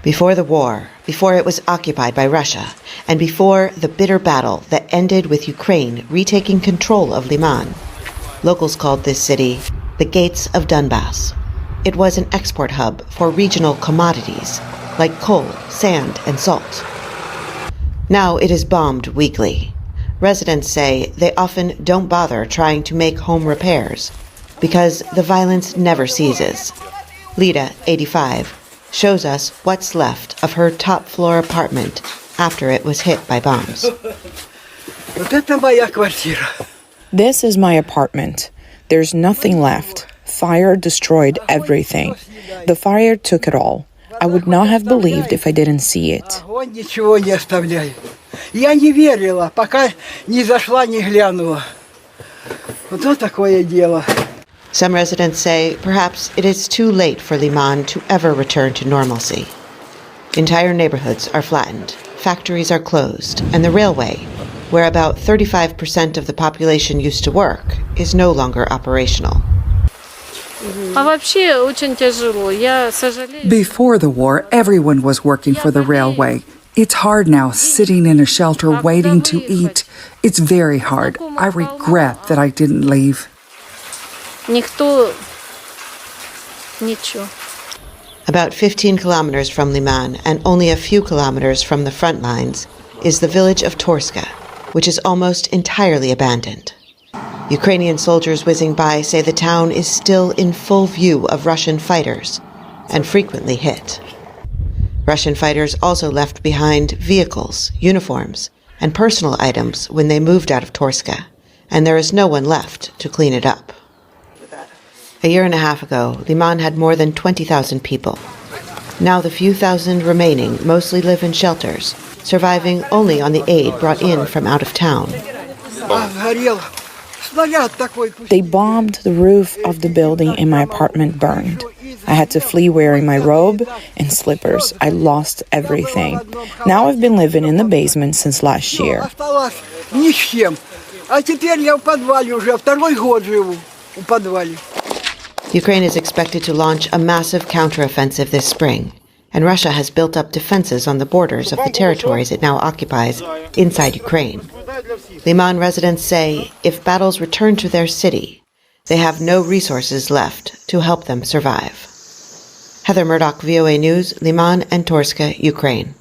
Before the war, before it was occupied by Russia, and before the bitter battle that ended with Ukraine retaking control of Lyman, locals called this city the Gates of Donbas. It was an export hub for regional commodities like coal, sand, and salt. Now it is bombed weekly. Residents say they often don't bother trying to make home repairs because the violence never ceases. Lida, 85, shows us what's left of her top-floor apartment after it was hit by bombs. This is my apartment. There's nothing left. Fire destroyed everything. The fire took it all. I would not have believed if I didn't see it. Some residents say perhaps it is too late for Lyman to ever return to normalcy. Entire neighborhoods are flattened, factories are closed, and the railway, where about 35% of the population used to work, is no longer operational. Before the war, everyone was working for the railway. It's hard now, sitting in a shelter waiting to eat. It's very hard. I regret that I didn't leave. About 15 kilometers from Lyman and only a few kilometers from the front lines is the village of Torska, which is almost entirely abandoned. Ukrainian soldiers whizzing by say the town is still in full view of Russian fighters and frequently hit. Russian fighters also left behind vehicles, uniforms, and personal items when they moved out of Torska, and there is no one left to clean it up. A year and a half ago, Lyman had more than 20,000 people. Now the few thousand remaining mostly live in shelters, surviving only on the aid brought in from out of town. They bombed the roof of the building and my apartment burned. I had to flee wearing my robe and slippers. I lost everything. Now I've been living in the basement since last year. Ukraine is expected to launch a massive counteroffensive this spring, and Russia has built up defenses on the borders of the territories it now occupies inside Ukraine. Lyman residents say if battles return to their city, they have no resources left to help them survive. Heather Murdock, VOA News, Lyman and Torska, Ukraine.